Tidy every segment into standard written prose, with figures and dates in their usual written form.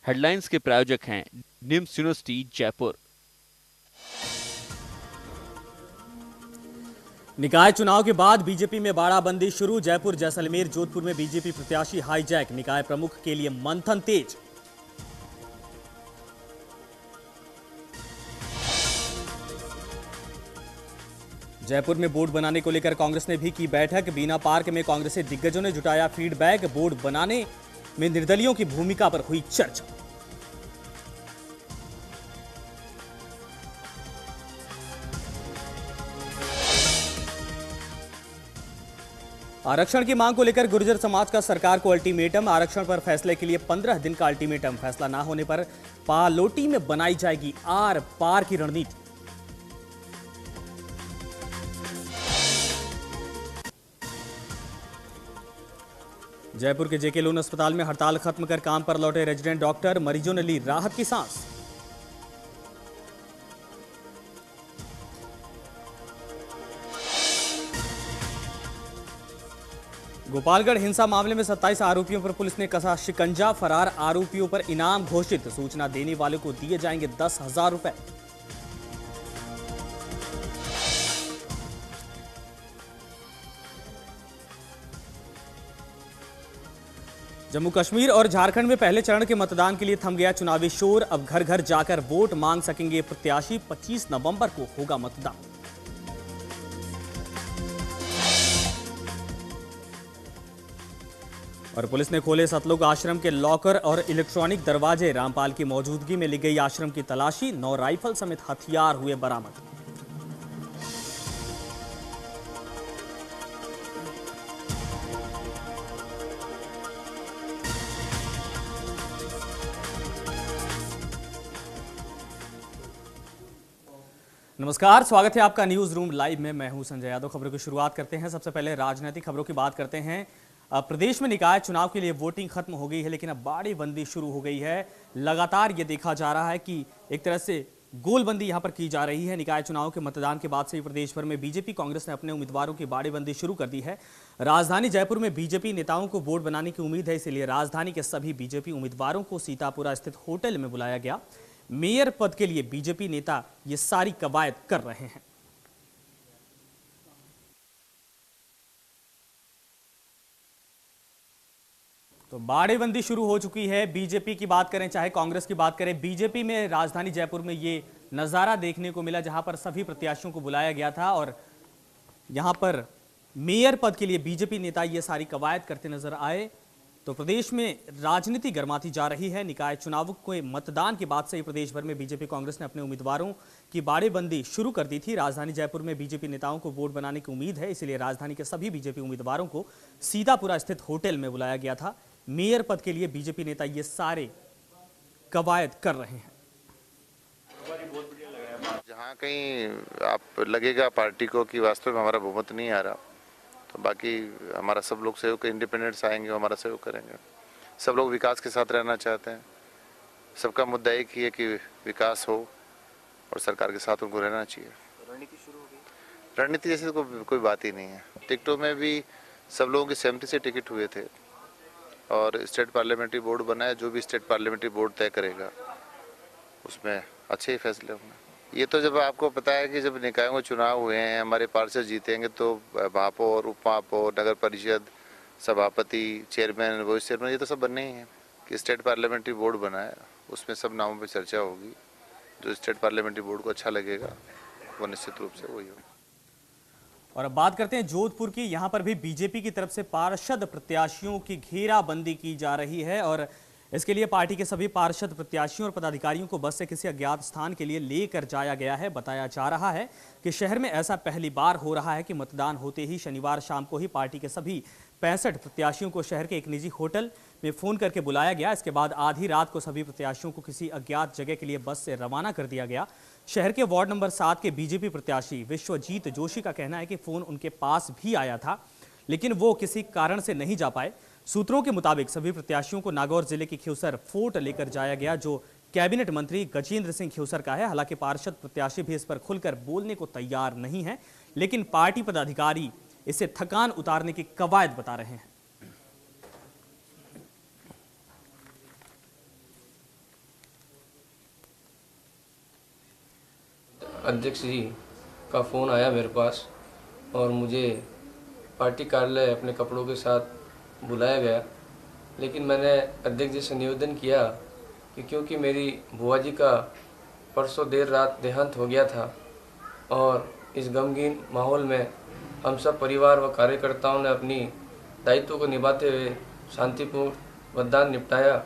Headlines के प्रायोजक हैं निम्स यूनिवर्सिटी जयपुर। निकाय चुनाव के बाद बीजेपी में बाड़ाबंदी शुरू। जयपुर, जैसलमेर, जोधपुर में बीजेपी प्रत्याशी हाईजैक। निकाय प्रमुख के लिए मंथन तेज। जयपुर में बोर्ड बनाने को लेकर कांग्रेस ने भी की बैठक। बीना पार्क में कांग्रेसी दिग्गजों ने जुटाया फीडबैक। बोर्ड बनाने में निर्दलियों की भूमिका पर हुई चर्चा। आरक्षण की मांग को लेकर गुर्जर समाज का सरकार को अल्टीमेटम। आरक्षण पर फैसले के लिए 15 दिन का अल्टीमेटम। फैसला ना होने पर पालोटी में बनाई जाएगी आर पार की रणनीति। जयपुर के जेके लोन अस्पताल में हड़ताल खत्म कर काम पर लौटे रेजिडेंट डॉक्टर। मरीजों ने ली राहत की सांस। गोपालगढ़ हिंसा मामले में 27 आरोपियों पर पुलिस ने कसा शिकंजा। फरार आरोपियों पर इनाम घोषित। सूचना देने वाले को दिए जाएंगे 10,000 रुपए। जम्मू कश्मीर और झारखंड में पहले चरण के मतदान के लिए थम गया चुनावी शोर। अब घर घर जाकर वोट मांग सकेंगे प्रत्याशी। 25 नवंबर को होगा मतदान। और पुलिस ने खोले सतलुज आश्रम के लॉकर और इलेक्ट्रॉनिक दरवाजे। रामपाल की मौजूदगी में ली गई आश्रम की तलाशी। 9 राइफल समेत हथियार हुए बरामद। नमस्कार, स्वागत है आपका न्यूज रूम लाइव में। मैं हूं संजय यादव। खबरों की शुरुआत करते हैं। सबसे पहले राजनीतिक खबरों की बात करते हैं। प्रदेश में निकाय चुनाव के लिए वोटिंग खत्म हो गई है, लेकिन अब बाड़ेबंदी शुरू हो गई है। लगातार ये देखा जा रहा है कि एक तरह से गोलबंदी यहां पर की जा रही है। निकाय चुनाव के मतदान के बाद से ही प्रदेश भर में बीजेपी कांग्रेस ने अपने उम्मीदवारों की बाड़ेबंदी शुरू कर दी है। राजधानी जयपुर में बीजेपी नेताओं को वोट बनाने की उम्मीद है, इसलिए राजधानी के सभी बीजेपी उम्मीदवारों को सीतापुरा स्थित होटल में बुलाया गया। मेयर पद के लिए बीजेपी नेता ये सारी कवायद कर रहे हैं। तो बाड़ेबंदी शुरू हो चुकी है। बीजेपी की बात करें चाहे कांग्रेस की बात करें, बीजेपी में राजधानी जयपुर में ये नजारा देखने को मिला, जहां पर सभी प्रत्याशियों को बुलाया गया था और यहां पर मेयर पद के लिए बीजेपी नेता ये सारी कवायद करते नजर आए। तो प्रदेश में राजनीति गर्माती जा रही है। निकाय चुनाव के मतदान के बाद से ही प्रदेश भर में बीजेपी कांग्रेस ने अपने उम्मीदवारों की बाड़ेबंदी शुरू कर दी थी। राजधानी जयपुर में बीजेपी नेताओं को वोट बनाने की उम्मीद है, इसलिए राजधानी के सभी बीजेपी उम्मीदवारों को सीतापुरा स्थित होटल में बुलाया गया था। मेयर पद के लिए बीजेपी नेता ये सारे कवायद कर रहे हैं। जहाँ कहीं आप लगेगा पार्टी को कि वास्तव में हमारा बहुमत नहीं आ रहा, तो बाकी हमारा सब लोग सहयोग, इंडिपेंडेंट्स आएंगे हमारा सहयोग करेंगे। सब लोग विकास के साथ रहना चाहते हैं। सबका मुद्दा एक ही है कि विकास हो और सरकार के साथ उनको रहना चाहिए। रणनीति शुरू हो गई। रणनीति जैसे तो कोई बात ही नहीं है। टिकटों में भी सब लोगों की सहमति से टिकट हुए थे और स्टेट पार्लियामेंट्री बोर्ड बना है। जो भी स्टेट पार्लियामेंट्री बोर्ड तय करेगा उसमें अच्छे ही फैसले होंगे। ये तो जब आपको पता है कि जब निकायों के चुनाव हुए हैं, हमारे पार्षद जीतेंगे तो महापौर, उप महापौर, नगर परिषद सभापति, चेयरमैन, वाइस चेयरमैन, ये तो सब बनने ही हैं। कि स्टेट पार्लियामेंट्री बोर्ड बना है, उसमें सब नामों पर चर्चा होगी। जो स्टेट पार्लियामेंट्री बोर्ड को अच्छा लगेगा वो निश्चित रूप से वही होगा। और अब बात करते हैं जोधपुर की। यहां पर भी बीजेपी की तरफ से पार्षद प्रत्याशियों की घेराबंदी की जा रही है और इसके लिए पार्टी के सभी पार्षद प्रत्याशियों और पदाधिकारियों को बस से किसी अज्ञात स्थान के लिए लेकर जाया गया है। बताया जा रहा है कि शहर में ऐसा पहली बार हो रहा है कि मतदान होते ही शनिवार शाम को ही पार्टी के सभी 65 प्रत्याशियों को शहर के एक निजी होटल में फोन करके बुलाया गया। इसके बाद आधी रात को सभी प्रत्याशियों को किसी अज्ञात जगह के लिए बस से रवाना कर दिया गया। शहर के वार्ड नंबर 7 के बीजेपी प्रत्याशी विश्वजीत जोशी का कहना है कि फोन उनके पास भी आया था, लेकिन वो किसी कारण से नहीं जा पाए। सूत्रों के मुताबिक सभी प्रत्याशियों को नागौर जिले की खिवसर फोर्ट लेकर जाया गया, जो कैबिनेट मंत्री गजेंद्र सिंह खिवसर का है। हालांकि पार्षद प्रत्याशी भी इस पर खुलकर बोलने को तैयार नहीं है, लेकिन पार्टी पदाधिकारी इसे थकान उतारने की कवायद बता रहे हैं। अध्यक्ष जी का फ़ोन आया मेरे पास और मुझे पार्टी कार्यालय अपने कपड़ों के साथ बुलाया गया। लेकिन मैंने अध्यक्ष जी से निवेदन किया कि क्योंकि मेरी बुआ जी का परसों देर रात देहांत हो गया था और इस गमगीन माहौल में हम सब परिवार व कार्यकर्ताओं ने अपनी दायित्व को निभाते हुए शांतिपूर्ण मतदान निपटाया।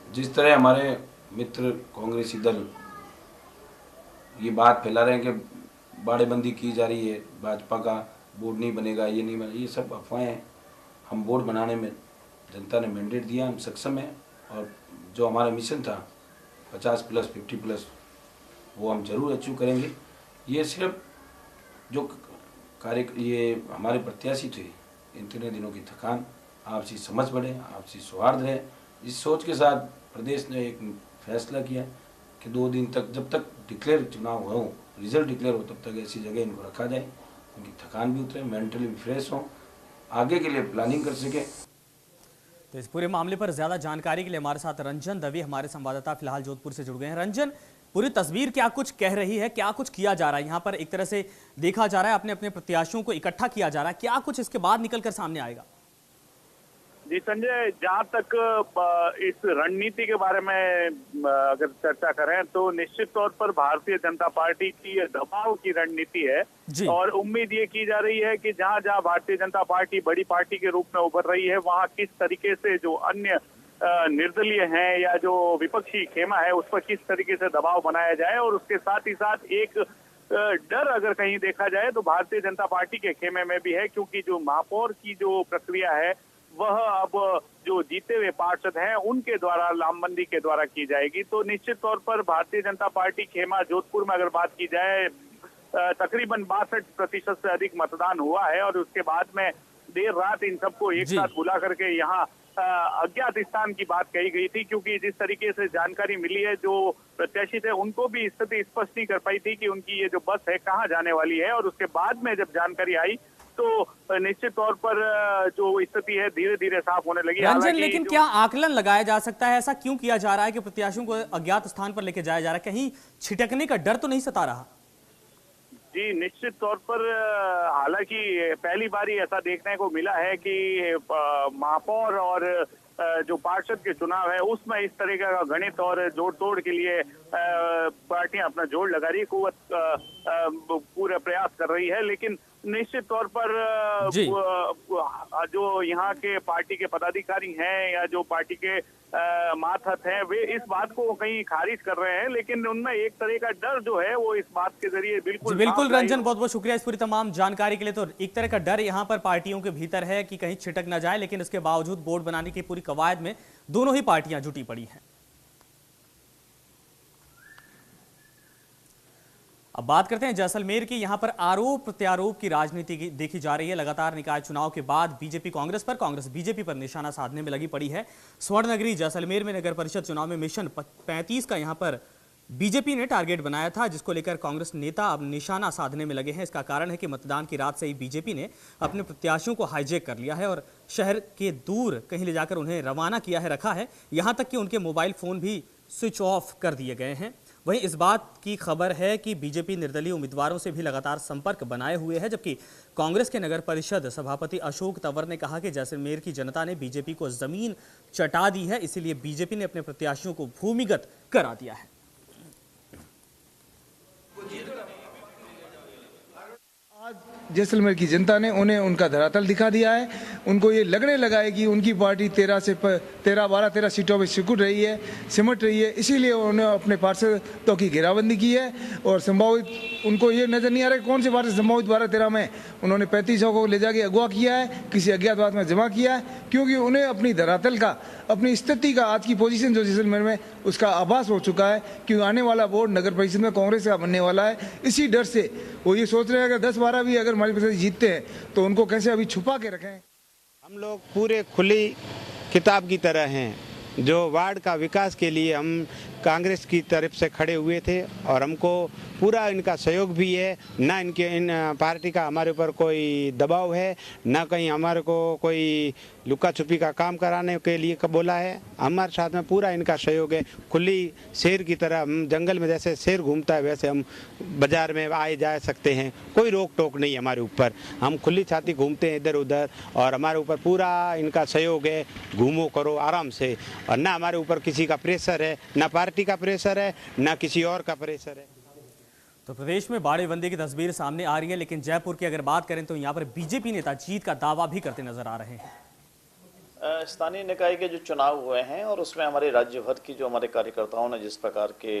जिस तरह हमारे मित्र कांग्रेसी दल ये बात फैला रहे हैं कि बाड़ेबंदी की जा रही है, भाजपा का बोर्ड नहीं बनेगा, ये नहीं बनेगा, ये सब अफवाहें हैं। हम बोर्ड बनाने में जनता ने मैंडेट दिया, हम सक्षम हैं और जो हमारा मिशन था 50+ 50+ वो हम जरूर अचीव करेंगे। ये सिर्फ जो कार्य ये हमारे प्रत्याशी थे, इन 3 दिनों की थकान, आपसी समझ बढ़े, आपसी सौहार्द रहे, इस सोच के साथ प्रदेश ने एक फैसला किया कि 2 दिन तक, जब तक डिक्लेयर चुनाव हो, रिजल्ट डिक्लेयर हो, तब तक ऐसी जगह इनको रखा जाए, उनकी थकान भी उतरे, मेंटली भी फ्रेश हो, आगे के लिए प्लानिंग कर सके। तो इस पूरे मामले पर ज्यादा जानकारी के लिए हमारे साथ रंजन दवे हमारे संवाददाता फिलहाल जोधपुर से जुड़ गए हैं। रंजन, पूरी तस्वीर क्या कुछ कह रही है, क्या कुछ किया जा रहा है? यहाँ पर एक तरह से देखा जा रहा है अपने अपने प्रत्याशियों को इकट्ठा किया जा रहा है, क्या कुछ इसके बाद निकलकर सामने आएगा? जी संजय, जहाँ तक इस रणनीति के बारे में अगर चर्चा करें तो निश्चित तौर पर भारतीय जनता पार्टी की दबाव की रणनीति है और उम्मीद ये की जा रही है कि जहाँ जहाँ भारतीय जनता पार्टी बड़ी पार्टी के रूप में उभर रही है, वहाँ किस तरीके से जो अन्य निर्दलीय हैं या जो विपक्षी खेमा है उस पर किस तरीके से दबाव बनाया जाए। और उसके साथ ही साथ एक डर अगर कहीं देखा जाए तो भारतीय जनता पार्टी के खेमे में भी है, क्योंकि जो महापौर की जो प्रक्रिया है वह अब जो जीते हुए पार्षद हैं उनके द्वारा लामबंदी के द्वारा की जाएगी। तो निश्चित तौर पर भारतीय जनता पार्टी खेमा जोधपुर में अगर बात की जाए तकरीबन 62% से अधिक मतदान हुआ है और उसके बाद में देर रात इन सबको एक साथ बुला करके यहाँ अज्ञात स्थान की बात कही गई थी, क्योंकि जिस तरीके से जानकारी मिली है जो प्रत्याशी थे उनको भी स्थिति स्पष्ट नहीं कर पाई थी कि उनकी ये जो बस है कहाँ जाने वाली है। और उसके बाद में जब जानकारी आई तो निश्चित तौर पर जो स्थिति है धीरे धीरे साफ होने लगी। रंजन, लेकिन क्या आकलन लगाया जा सकता है, ऐसा क्यों किया जा रहा है कि प्रत्याशियों को अज्ञात स्थान पर लेके जाया जा रहा है? कहीं छिटकने का डर तो नहीं सता रहा? जी निश्चित तौर पर, हालांकि पहली बार ही ऐसा देखने को मिला है कि महापौर और जो पार्षद के चुनाव है उसमें इस तरीके का गणित और जोड़ तोड़ के लिए पार्टियां अपना जोड़ लगा रही, कुवत पूरा प्रयास कर रही है। लेकिन निश्चित तौर पर जो यहाँ के पार्टी के पदाधिकारी हैं या जो पार्टी के मातहत हैं वे इस बात को कहीं खारिज कर रहे हैं, लेकिन उनमें एक तरह का डर जो है वो इस बात के जरिए बिल्कुल रंजन, बहुत बहुत शुक्रिया इस पूरी तमाम जानकारी के लिए। तो एक तरह का डर यहाँ पर पार्टियों के भीतर है कि कहीं छिटक ना जाए, लेकिन इसके बावजूद बोर्ड बनाने की पूरी कवायद में दोनों ही पार्टियां जुटी पड़ी हैं। अब बात करते हैं जैसलमेर की। यहां पर आरोप प्रत्यारोप की राजनीति देखी जा रही है। लगातार निकाय चुनाव के बाद बीजेपी कांग्रेस पर, कांग्रेस बीजेपी पर निशाना साधने में लगी पड़ी है। स्वर्ण नगरी जैसलमेर में नगर परिषद चुनाव में मिशन 35 का यहां पर बीजेपी ने टारगेट बनाया था, जिसको लेकर कांग्रेस नेता अब निशाना साधने में लगे हैं। इसका कारण है कि मतदान की रात से ही बीजेपी ने अपने प्रत्याशियों को हाईजैक कर लिया है और शहर के दूर कहीं ले जाकर उन्हें रवाना किया है, रखा है। यहां तक कि उनके मोबाइल फोन भी स्विच ऑफ कर दिए गए हैं। वहीं इस बात की खबर है कि बीजेपी निर्दलीय उम्मीदवारों से भी लगातार संपर्क बनाए हुए है, जबकि कांग्रेस के नगर परिषद सभापति अशोक तंवर ने कहा कि जैसलमेर की जनता ने बीजेपी को जमीन चटा दी है, इसीलिए बीजेपी ने अपने प्रत्याशियों को भूमिगत करा दिया है। आज जैसलमेर की जनता ने उन्हें उनका धरातल दिखा दिया है। उनको ये लगने लगा है कि उनकी पार्टी 13 सीटों में सिमट रही है, इसीलिए उन्होंने अपने पार्षदों की घेराबंदी की है। और संभावित उनको ये नजर नहीं आ रहा है कौन से पार्षद संभावित 12-13 में उन्होंने 3500 को ले जाके अगवा किया है, किसी अज्ञातवास में जमा किया है, क्योंकि उन्हें अपनी धरातल का, अपनी स्थिति का, आज की पोजीशन जो जैसलमेर में उसका आभास हो चुका है कि आने वाला बोर्ड नगर परिषद में कांग्रेस का बनने वाला है। इसी डर से वो ये सोच रहे हैं अगर 10-12 भी अगर हमारी परिषद जीतते हैं तो उनको कैसे अभी छुपा के रखें। हम लोग पूरे खुली किताब की तरह हैं। जो वार्ड का विकास के लिए हम कांग्रेस की तरफ से खड़े हुए थे और हमको पूरा इनका सहयोग भी है, ना इन पार्टी का हमारे ऊपर कोई दबाव है, ना कहीं हमारे को कोई लुका छुपी का काम कराने के लिए बोला है। हमारे साथ में पूरा इनका सहयोग है। खुली शेर की तरह हम जंगल में जैसे शेर घूमता है वैसे हम बाजार में आए जा सकते हैं, कोई रोक टोक नहीं हमारे ऊपर। हम खुली छाती घूमते हैं इधर उधर और हमारे ऊपर पूरा इनका सहयोग है। घूमो करो आराम से, और ना हमारे ऊपर किसी का प्रेशर है, ना पार्टी का प्रेशर है, ना किसी और का प्रेशर है। तो प्रदेश में बाड़ेबंदी की तस्वीर सामने आ रही है, लेकिन जयपुर की अगर बात करें तो यहाँ पर बीजेपी नेता जीत का दावा भी करते नजर आ रहे हैं। स्थानीय निकाय के जो चुनाव हुए हैं और उसमें हमारे राज्य भर की जो हमारे कार्यकर्ताओं ने जिस प्रकार के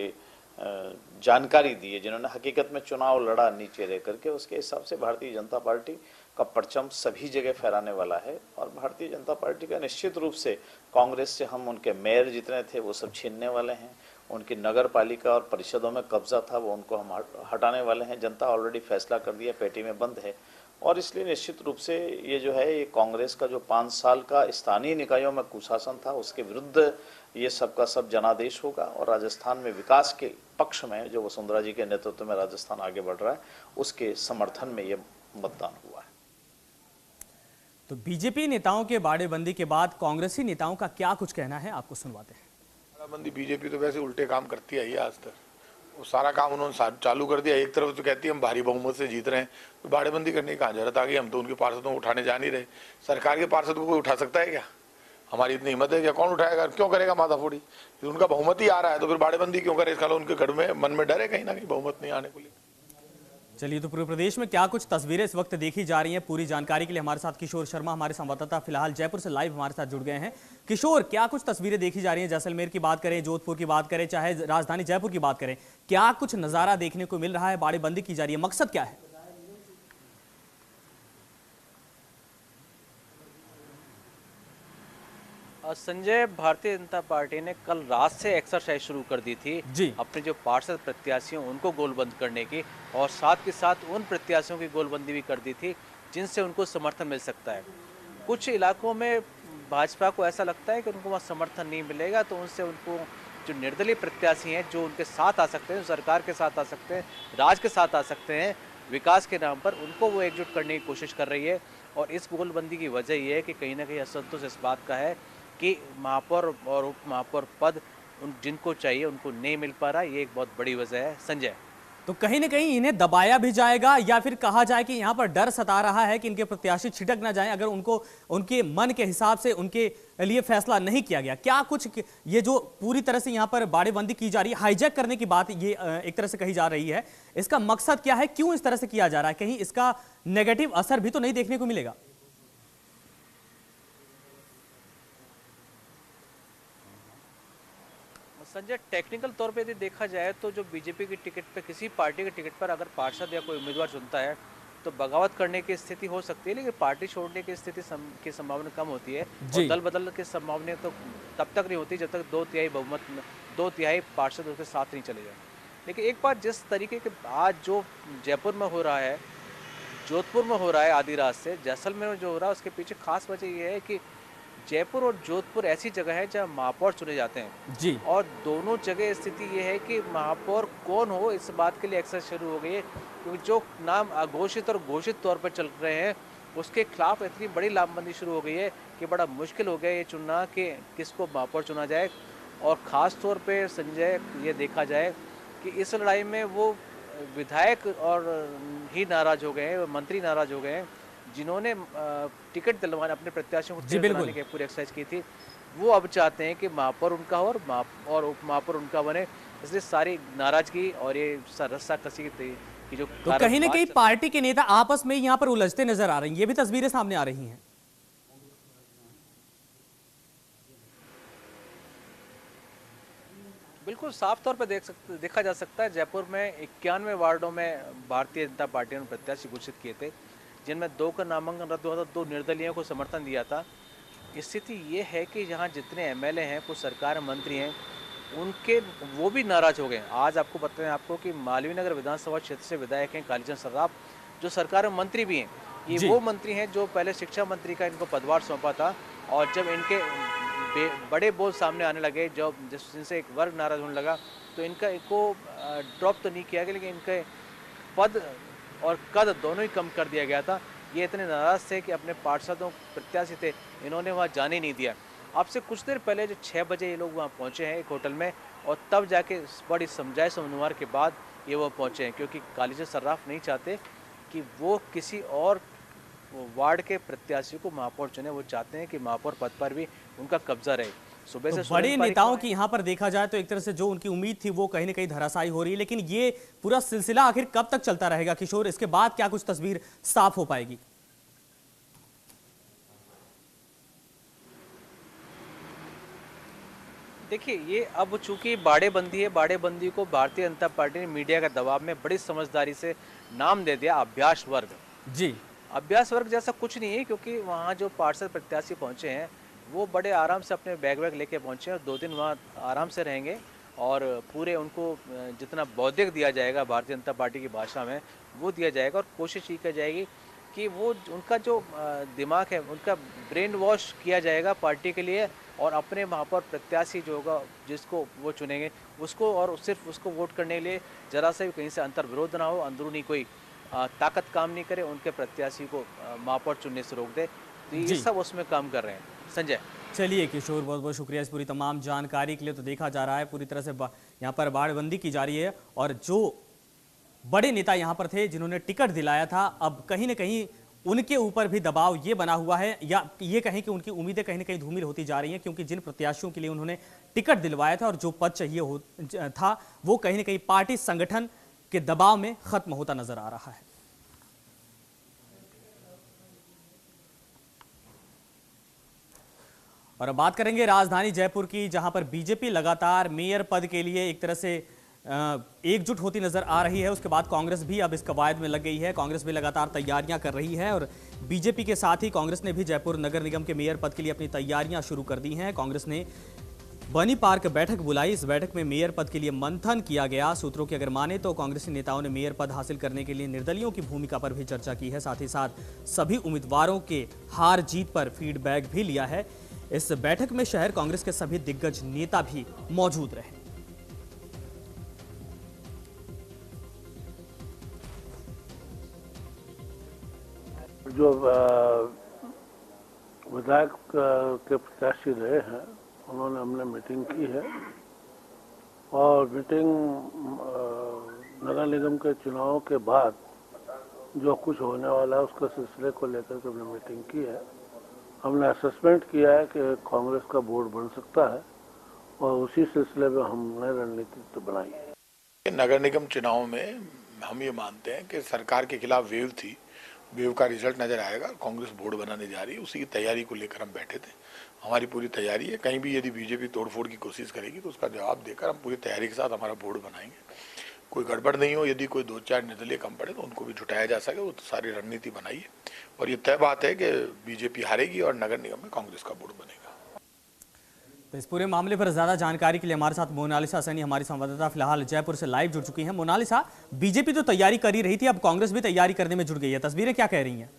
जानकारी दी है, जिन्होंने हकीकत में चुनाव लड़ा नीचे रह करके, उसके हिसाब से भारतीय जनता पार्टी का परचम सभी जगह फहराने वाला है। और भारतीय जनता पार्टी का निश्चित रूप से कांग्रेस से हम उनके मेयर जितने थे वो सब छीनने वाले हैं। उनकी नगर पालिका और परिषदों में कब्जा था वो उनको हम हटाने वाले हैं। जनता ऑलरेडी फैसला कर दिया, पेटी में बंद है। और इसलिए निश्चित रूप से ये जो है, ये कांग्रेस का जो 5 साल का स्थानीय निकायों में कुशासन था उसके विरुद्ध ये सब का सब जनादेश होगा। और राजस्थान में विकास के पक्ष में जो वसुंधरा जी के नेतृत्व में राजस्थान आगे बढ़ रहा है, उसके समर्थन में ये मतदान हुआ है। तो बीजेपी नेताओं के बाड़ेबंदी के बाद कांग्रेसी नेताओं का क्या कुछ कहना है, आपको सुनवाते हैं। बाड़ेबंदी बीजेपी तो वैसे उल्टे काम करती है आज तक, वो सारा काम उन्होंने चालू कर दिया। एक तरफ तो कहती है हम भारी बहुमत से जीत रहे हैं, तो बाड़ेबंदी करने की कहाँ जरूरत आ गई। हम तो उनके पार्षदों को उठाने जा नहीं रहे। सरकार के पार्षद को कोई उठा सकता है क्या? हमारी इतनी हिम्मत है क्या? कौन उठाएगा? क्यों करेगा माथाफोड़ी? उनका बहुमत ही आ रहा है तो फिर बाड़ेबंदी क्यों करे? इसका उनके घर में मन में डर है कहीं ना कहीं बहुमत नहीं आने को लेकर। चलिए, तो पूरे प्रदेश में क्या कुछ तस्वीरें इस वक्त देखी जा रही हैं, पूरी जानकारी के लिए हमारे साथ किशोर शर्मा, हमारे संवाददाता फिलहाल जयपुर से लाइव हमारे साथ जुड़ गए हैं। किशोर, क्या कुछ तस्वीरें देखी जा रही हैं? जैसलमेर की बात करें, जोधपुर की बात करें, चाहे राजधानी जयपुर की बात करें, क्या कुछ नजारा देखने को मिल रहा है? बाड़ेबंदी की जा रही है, मकसद क्या है? संजय, भारतीय जनता पार्टी ने कल रात से एक्सरसाइज शुरू कर दी थी जी। अपने जो पार्षद प्रत्याशी हैं उनको गोलबंद करने की, और साथ के साथ उन प्रत्याशियों की गोलबंदी भी कर दी थी जिनसे उनको समर्थन मिल सकता है। कुछ इलाकों में भाजपा को ऐसा लगता है कि उनको वहाँ समर्थन नहीं मिलेगा, तो उनसे उनको जो निर्दलीय प्रत्याशी हैं, जो उनके साथ आ सकते हैं, जो सरकार के साथ आ सकते हैं, राज के साथ आ सकते हैं विकास के नाम पर, उनको वो एकजुट करने की कोशिश कर रही है। और इस गोलबंदी की वजह ये है कि कहीं ना कहीं असंतोष इस बात का है कि महापौर और उप महापौर पद जिनको चाहिए उनको नहीं मिल पा रहा। ये एक बहुत बड़ी वजह है संजय। तो कहीं ना कहीं इन्हें दबाया भी जाएगा, या फिर कहा जाए कि यहाँ पर डर सता रहा है कि इनके प्रत्याशी छिटक ना जाएं अगर उनको उनके मन के हिसाब से उनके लिए फैसला नहीं किया गया। क्या कुछ ये जो पूरी तरह से यहाँ पर बाड़ेबंदी की जा रही है, हाईजैक करने की बात ये एक तरह से कही जा रही है, इसका मकसद क्या है? क्यों इस तरह से किया जा रहा है? कहीं इसका नेगेटिव असर भी तो नहीं देखने को मिलेगा? संजय, टेक्निकल तौर पे यदि देखा जाए तो जो बीजेपी की टिकट पे, किसी पार्टी के टिकट पर अगर पार्षद या कोई उम्मीदवार चुनता है तो बगावत करने की स्थिति हो सकती है, लेकिन पार्टी छोड़ने की स्थिति की संभावना कम होती है। और दल बदल की संभावना तो तब तक नहीं होती जब तक 2/3 बहुमत, 2/3 पार्षद उसके साथ नहीं चले जाए। लेकिन एक बात, जिस तरीके के आज जो जयपुर में हो रहा है, जोधपुर में हो रहा है आधी रात से, जैसलमेर में जो हो रहा है, उसके पीछे खास वजह यह है कि जयपुर और जोधपुर ऐसी जगह है जहाँ महापौर चुने जाते हैं जी। और दोनों जगह स्थिति ये है कि महापौर कौन हो, इस बात के लिए एक्सरसाइज शुरू हो गई है, क्योंकि जो नाम अघोषित और घोषित तौर पर चल रहे हैं उसके खिलाफ इतनी बड़ी लामबंदी शुरू हो गई है कि बड़ा मुश्किल हो गया ये चुनना कि किसको महापौर चुना जाए। और ख़ास तौर पे संजय, ये देखा जाए कि इस लड़ाई में वो विधायक और ही नाराज़ हो गए हैं, मंत्री नाराज़ हो गए हैं जिन्होंने टिकट दिलवाने, अपने प्रत्याशियों को टिकट दिलवाने की पूरी एक्सरसाइज की थी। वो अब चाहते हैं कि महापौर उनका हो और उप महापौर उनका बने, इसलिए सारी नाराजगी और ये रस्सा कसी की जो तो कहीं ना कहीं पार्टी के नेता आपस में यहाँ पर उलझते नजर आ रहे हैं, ये भी तस्वीरें सामने आ रही हैं। बिल्कुल साफ तौर पर देखा जा सकता है। जयपुर में 91 वार्डों में भारतीय जनता पार्टी ने प्रत्याशी घोषित किए थे, जिनमें 2 का नामांकन रद्द हुआ था, 2 निर्दलीयों को समर्थन दिया था। स्थिति ये है कि यहाँ जितने एमएलए हैं, कुछ सरकार मंत्री हैं, उनके वो भी नाराज हो गए। आज आपको बताएं आपको कि मालवीय नगर विधानसभा क्षेत्र से विधायक हैं कालीचंद सर्राफ, जो सरकार में मंत्री भी हैं। ये वो मंत्री हैं जो पहले शिक्षा मंत्री का इनको पदभार सौंपा था, और जब इनके बड़े बोल सामने आने लगे, जो जिनसे एक वर्ग नाराज होने लगा, तो इनको ड्रॉप तो नहीं किया गया, लेकिन इनके पद और कद दोनों ही कम कर दिया गया था। ये इतने नाराज थे कि अपने पार्षदों प्रत्याशी थे, इन्होंने वहाँ जाने नहीं दिया। अब से कुछ देर पहले जो 6 बजे ये लोग वहाँ पहुँचे हैं एक होटल में, और तब जाके बड़ी समझाए समझार के बाद ये वो पहुँचे हैं, क्योंकि कालीचरण सर्राफ नहीं चाहते कि वो किसी और वार्ड के प्रत्याशी को महापौर चुने। वो चाहते हैं कि महापौर पद पर भी उनका कब्जा रहे। सुबह से बड़े नेताओं की यहाँ पर देखा जाए तो एक तरह से जो उनकी उम्मीद थी वो कहीं ना कहीं धराशायी हो रही है, लेकिन ये पूरा सिलसिला आखिर कब तक चलता रहेगा किशोर? इसके बाद क्या कुछ तस्वीर साफ हो पाएगी? देखिए, ये अब चूंकि बाड़ेबंदी है, बाड़ेबंदी को भारतीय जनता पार्टी ने मीडिया के दबाव में बड़ी समझदारी से नाम दे दिया अभ्यास वर्ग। जी, अभ्यास वर्ग जैसा कुछ नहीं है, क्योंकि वहाँ जो पार्षद प्रत्याशी पहुँचे हैं वो बड़े आराम से अपने बैग वैग लेके पहुँचे और 2 दिन वहाँ आराम से रहेंगे, और पूरे उनको जितना बौद्धिक दिया जाएगा भारतीय जनता पार्टी की भाषा में वो दिया जाएगा, और कोशिश ये की जाएगी कि वो उनका जो दिमाग है उनका ब्रेन वॉश किया जाएगा पार्टी के लिए, और अपने महापौर प्रत्याशी जो होगा जिसको वो चुनेंगे उसको, और सिर्फ उसको वोट करने के लिए जरा सा भी कहीं से अंतर विरोध ना हो, अंदरूनी कोई ताकत काम नहीं करे, उनके प्रत्याशी को महापौर चुनने से रोक दे। तो ये सब उसमें काम कर रहे हैं। संजय, चलिए किशोर, बहुत बहुत शुक्रिया इस पूरी तमाम जानकारी के लिए। तो देखा जा रहा है पूरी तरह से यहाँ पर बाड़बंदी की जा रही है, और जो बड़े नेता यहाँ पर थे जिन्होंने टिकट दिलाया था, अब कहीं ना कहीं उनके ऊपर भी दबाव ये बना हुआ है, या ये कहें कि उनकी उम्मीदें कहीं ना कहीं धूमिल होती जा रही हैं, क्योंकि जिन प्रत्याशियों के लिए उन्होंने टिकट दिलवाया था और जो पद चाहिए था वो कहीं ना कहीं पार्टी संगठन के दबाव में खत्म होता नजर आ रहा है। और अब बात करेंगे राजधानी जयपुर की, जहां पर बीजेपी लगातार मेयर पद के लिए एक तरह से एकजुट होती नजर आ रही है। उसके बाद कांग्रेस भी अब इस कवायद में लग गई है। कांग्रेस भी लगातार तैयारियां कर रही है, और बीजेपी के साथ ही कांग्रेस ने भी जयपुर नगर निगम के मेयर पद के लिए अपनी तैयारियां शुरू कर दी हैं। कांग्रेस ने बनी पार्क बैठक बुलाई। इस बैठक में मेयर पद के लिए मंथन किया गया। सूत्रों की अगर माने तो कांग्रेसी नेताओं ने मेयर पद हासिल करने के लिए निर्दलियों की भूमिका पर भी चर्चा की है। साथ ही साथ सभी उम्मीदवारों के हार जीत पर फीडबैक भी लिया है। इस बैठक में शहर कांग्रेस के सभी दिग्गज नेता भी मौजूद रहे। जो विधायक के प्रत्याशी रहे हैं उन्होंने हमने मीटिंग की है, और मीटिंग नगर निगम के चुनाव के बाद जो कुछ होने वाला है उसके सिलसिले को लेकर के हमने मीटिंग की है। हमने असेसमेंट किया है कि कांग्रेस का बोर्ड बन सकता है, और उसी सिलसिले में हमने रणनीति तो बनाई है। नगर निगम चुनाव में हम ये मानते हैं कि सरकार के खिलाफ वेव थी, वेव का रिजल्ट नजर आएगा। कांग्रेस बोर्ड बनाने जा रही है, उसी की तैयारी को लेकर हम बैठे थे। हमारी पूरी तैयारी है, कहीं भी यदि बीजेपी तोड़फोड़ की कोशिश करेगी तो उसका जवाब देकर हम पूरी तैयारी के साथ हमारा बोर्ड बनाएंगे। कोई गड़बड़ नहीं हो, यदि कोई 2-4 निर्दलीय कम पड़े तो उनको भी जुटाया जा सके, वो तो सारी रणनीति बनाई है। और ये तय बात है कि बीजेपी हारेगी और नगर निगम में कांग्रेस का बोर्ड बनेगा। तो इस पूरे मामले पर ज्यादा जानकारी के लिए हमारे साथ मोनालिसा सैनी हमारी संवाददाता फिलहाल जयपुर से लाइव जुड़ चुकी हैं। मोनालिसा, बीजेपी तो तैयारी कर ही रही थी, अब कांग्रेस भी तैयारी करने में जुट गई है, तस्वीरें क्या कह रही हैं?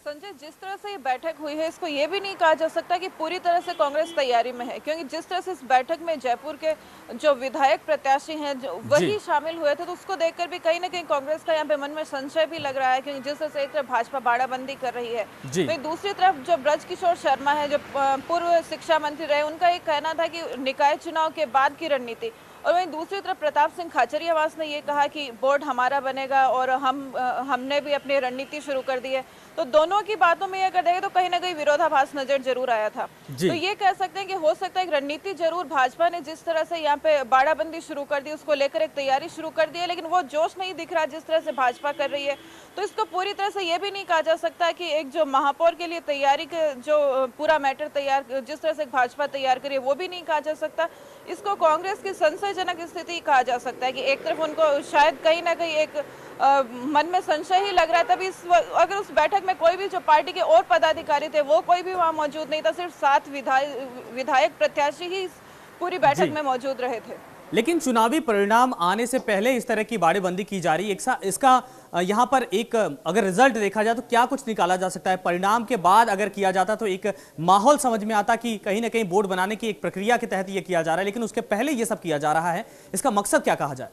संजय, जिस तरह से ये बैठक हुई है इसको ये भी नहीं कहा जा सकता कि पूरी तरह से कांग्रेस तैयारी में है, क्योंकि जिस तरह से इस बैठक में जयपुर के जो विधायक प्रत्याशी हैं जो वही शामिल हुए थे, तो उसको देखकर भी कहीं ना कहीं कांग्रेस का यहाँ पे मन में संशय भी लग रहा है, क्योंकि जिस तरह से एक तरफ भाजपा बाड़ाबंदी कर रही है, वहीं दूसरी तरफ जो ब्रजकिशोर शर्मा है जो पूर्व शिक्षा मंत्री रहे, उनका एक कहना था कि निकाय चुनाव के बाद की रणनीति, और वहीं दूसरी तरफ प्रताप सिंह खाचरियावास ने ये कहा कि बोर्ड हमारा बनेगा और हमने भी अपनी रणनीति शुरू कर दी है। तो दोनों की बातों में अगर देखें तो कहीं ना कहीं विरोधाभास नजर जरूर आया था। तो ये कह सकते हैं कि हो सकता है कि रणनीति जरूर भाजपा ने जिस तरह से यहाँ पे बाड़ाबंदी शुरू कर दी, उसको लेकर एक तैयारी शुरू कर दी है, लेकिन वो जोश नहीं दिख रहा जिस तरह से भाजपा कर रही है। तो इसको पूरी तरह से ये भी नहीं कहा जा सकता कि एक जो महापौर के लिए तैयारी के जो पूरा मैटर तैयार जिस तरह से भाजपा तैयार करी है वो भी नहीं कहा जा सकता। इसको कांग्रेस की संशयजनक स्थिति कहा जा सकता है कि एक तरफ उनको शायद कहीं ना कहीं एक मन में संशय ही लग रहा है। तभी अगर उस बैठक में कोई भी जो पार्टी के और पदाधिकारी थे वो कोई भी वहां मौजूद नहीं था, सिर्फ 7 विधायक प्रत्याशी ही पूरी बैठक में मौजूद रहे थे। लेकिन चुनावी परिणाम आने से पहले इस तरह की बाड़ेबंदी की जा रही है। इसका यहाँ पर एक अगर रिजल्ट देखा जाए तो क्या कुछ निकाला जा सकता है? परिणाम के बाद अगर किया जाता तो एक माहौल समझ में आता कि कहीं ना कहीं बोर्ड बनाने की एक प्रक्रिया के तहत ये किया जा रहा है, लेकिन उसके पहले ये सब किया जा रहा है। इसका मकसद क्या कहा जाए?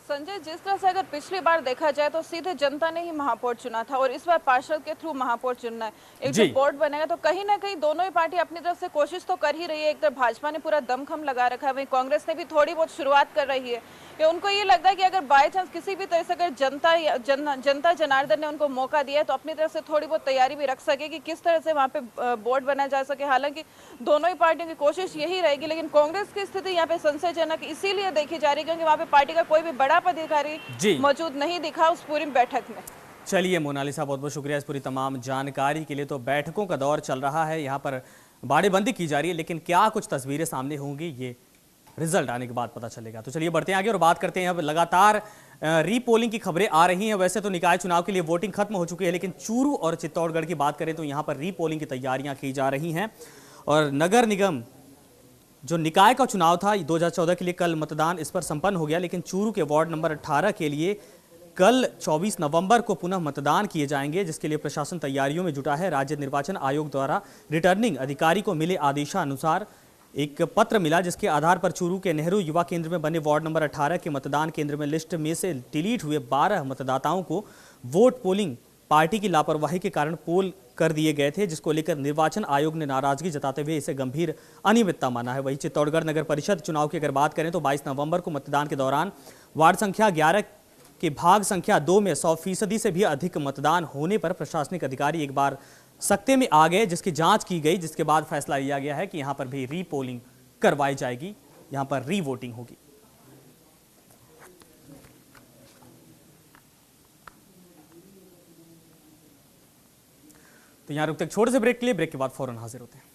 संजय, जिस तरह से अगर पिछली बार देखा जाए तो सीधे जनता ने ही महापौर चुना था और इस बार पार्षद के थ्रू महापौर चुनना है। एक जो बोर्ड बनेगा तो कहीं ना कहीं दोनों ही पार्टी अपनी तरफ से कोशिश तो कर ही रही है। एक तरफ भाजपा ने पूरा दमखम लगा रखा है, वहीं कांग्रेस ने भी थोड़ी बहुत शुरुआत कर रही है कि उनको ये लगता है कि अगर बाय चांस किसी भी तरह से अगर जनता जनार्दन ने उनको मौका दिया है तो अपनी तरफ से थोड़ी बहुत तैयारी भी रख सके कि किस तरह से वहाँ पे बोर्ड बनाया जा सके। हालांकि दोनों ही पार्टियों की कोशिश यही रहेगी, लेकिन कांग्रेस की स्थिति यहाँ पे संशयजनक इसीलिए देखी जा रही है क्योंकि वहाँ पे पार्टी का कोई भी बड़ा पदाधिकारी मौजूद नहीं दिखा उस पूरी बैठक में। चलिए मोनालिसा, बहुत बहुत शुक्रिया इस पूरी तमाम जानकारी के लिए। तो बैठकों का दौर चल रहा है, यहाँ पर बाड़ेबंदी की जा रही है, लेकिन क्या कुछ तस्वीरें सामने होंगी ये रिजल्ट आने के बाद पता चलेगा। तो चलिए बढ़ते हैं आगे और बात करते हैं। अब लगातार रीपोलिंग की खबरें आ रही हैं। वैसे तो निकाय चुनाव के लिए वोटिंग खत्म हो चुकी है, लेकिन चूरू और चित्तौड़गढ़ की बात करें तो यहाँ पर रीपोलिंग की तैयारियां की जा रही हैं। और नगर निगम जो निकाय का चुनाव था 2014 के लिए कल मतदान इस पर संपन्न हो गया, लेकिन चूरू के वार्ड नंबर 18 के लिए कल 24 नवंबर को पुनः मतदान किए जाएंगे, जिसके लिए प्रशासन तैयारियों में जुटा है। राज्य निर्वाचन आयोग द्वारा रिटर्निंग अधिकारी को मिले आदेशानुसार एक पत्र मिला, जिसके आधार पर चूरू के नेहरू युवा केंद्र में बने वार्ड नंबर 18 के मतदान केंद्र में लिस्ट में से डिलीट हुए 12 मतदाताओं को वोट पोलिंग पार्टी की लापरवाही के कारण पोल कर दिए गए थे, जिसको लेकर निर्वाचन आयोग ने नाराजगी जताते हुए इसे गंभीर अनियमितता माना है। वहीं चित्तौड़गढ़ नगर परिषद चुनाव की अगर बात करें तो 22 नवंबर को मतदान के दौरान वार्ड संख्या 11 के भाग संख्या 2 में 100% से भी अधिक मतदान होने पर प्रशासनिक अधिकारी एक बार सख्ते में आ गए, जिसकी जांच की गई, जिसके बाद फैसला लिया गया है कि यहां पर भी रीपोलिंग करवाई जाएगी, यहां पर रीवोटिंग होगी। तो यहां रुकते एक छोटे से ब्रेक के लिए, ब्रेक के बाद फौरन हाजिर होते हैं।